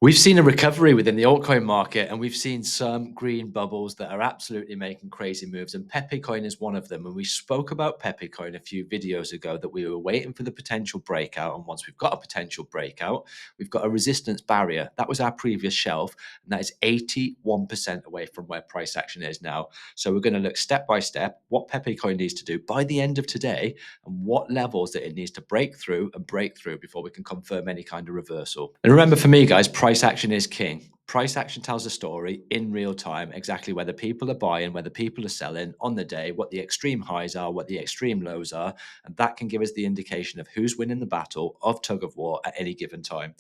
We've seen a recovery within the altcoin market, and we've seen some green bubbles that are absolutely making crazy moves, and pepecoin is one of them. And we spoke about pepecoin a few videos ago that we were waiting for the potential breakout, and once we've got a potential breakout, we've got a resistance barrier. That was our previous shelf, and that is 81% away from where price action is now. So we're going to look step by step what pepecoin needs to do by the end of today, and what levels that it needs to break through before we can confirm any kind of reversal. And remember, for me, guys, price action is king. Price action tells a story in real time, exactly whether people are buying, whether people are selling on the day, what the extreme highs are, what the extreme lows are, and that can give us the indication of who's winning the battle of tug of war at any given time.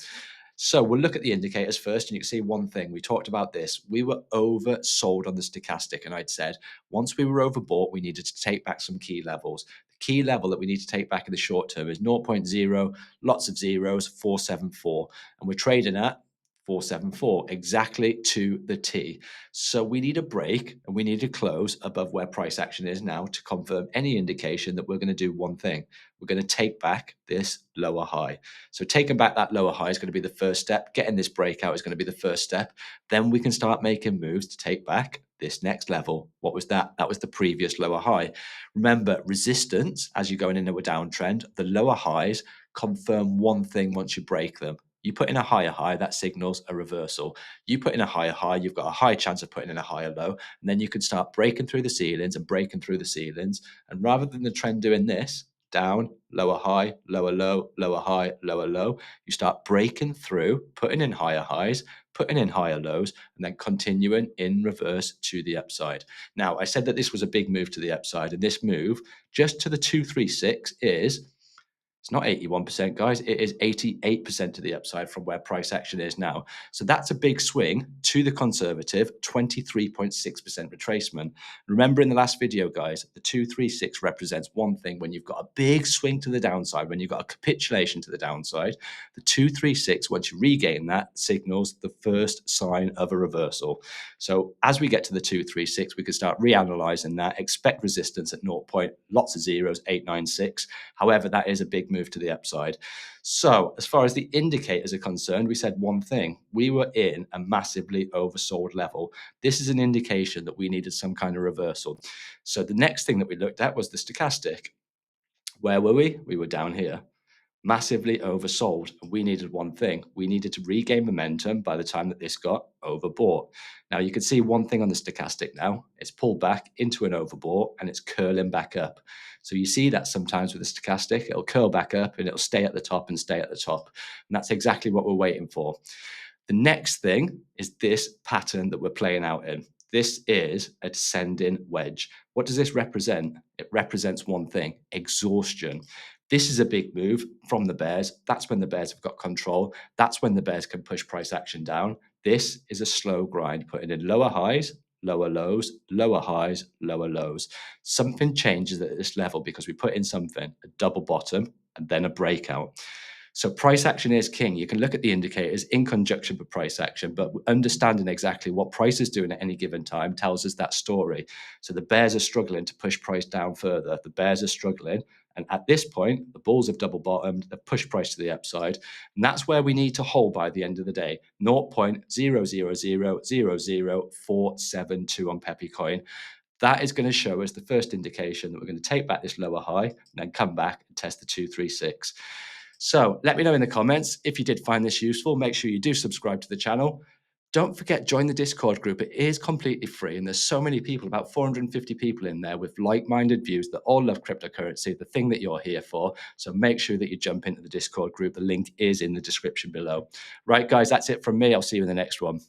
So we'll look at the indicators first, and you can see one thing. We talked about this. We were oversold on the stochastic, and I'd said once we were overbought, we needed to take back some key levels. The key level that we need to take back in the short term is 0.0, lots of zeros, 474, and we're trading at 474, exactly to the T. So we need a break and we need to close above where price action is now to confirm any indication that we're going to do one thing. We're going to take back this lower high. So taking back that lower high is going to be the first step. Getting this breakout is going to be the first step. Then we can start making moves to take back this next level. What was that? That was the previous lower high. Remember, resistance, as you're going into a downtrend, the lower highs confirm one thing once you break them. You put in a higher high, that signals a reversal. You put in a higher high, you've got a high chance of putting in a higher low, and then you can start breaking through the ceilings and breaking through the ceilings. And rather than the trend doing this, down, lower high, lower low, lower high, lower low, you start breaking through, putting in higher highs, putting in higher lows, and then continuing in reverse to the upside. Now, I said that this was a big move to the upside, and this move just to the 236 is, it's not 81%, guys. It is 88% to the upside from where price action is now. So that's a big swing to the conservative, 23.6% retracement. Remember in the last video, guys, the 236 represents one thing. When you've got a big swing to the downside, when you've got a capitulation to the downside, the 236, once you regain that, signals the first sign of a reversal. So as we get to the 236, we can start reanalyzing that, expect resistance at 0 point, lots of zeros, 896. However, that is a big move to the upside. So as far as the indicators are concerned, we said one thing. We were in a massively oversold level. This is an indication that we needed some kind of reversal. So the next thing that we looked at was the stochastic. Where were we? We were down here, massively oversold. And we needed one thing. We needed to regain momentum by the time that this got overbought. Now you can see one thing on the stochastic now. It's pulled back into an overbought and it's curling back up. So you see that sometimes with the stochastic, it'll curl back up and it'll stay at the top and stay at the top. And that's exactly what we're waiting for. The next thing is this pattern that we're playing out in. This is a descending wedge. What does this represent? It represents one thing: exhaustion. This is a big move from the bears. That's when the bears have got control. That's when the bears can push price action down. This is a slow grind, putting in lower highs, lower lows, lower highs, lower lows. Something changes at this level because we put in something, a double bottom, and then a breakout. So price action is king. You can look at the indicators in conjunction with price action, but understanding exactly what price is doing at any given time tells us that story. So the bears are struggling to push price down further. The bears are struggling. And at this point, the bulls have double bottomed, they've pushed price to the upside. And that's where we need to hold by the end of the day. 0.00000472 on pepecoin. That is going to show us the first indication that we're going to take back this lower high and then come back and test the 236. So let me know in the comments if you did find this useful. Make sure you do subscribe to the channel. Don't forget, join the Discord group. It is completely free, and there's so many people, about 450 people in there with like-minded views that all love cryptocurrency, the thing that you're here for. So make sure that you jump into the Discord group. The link is in the description below. Right, guys, that's it from me. I'll see you in the next one.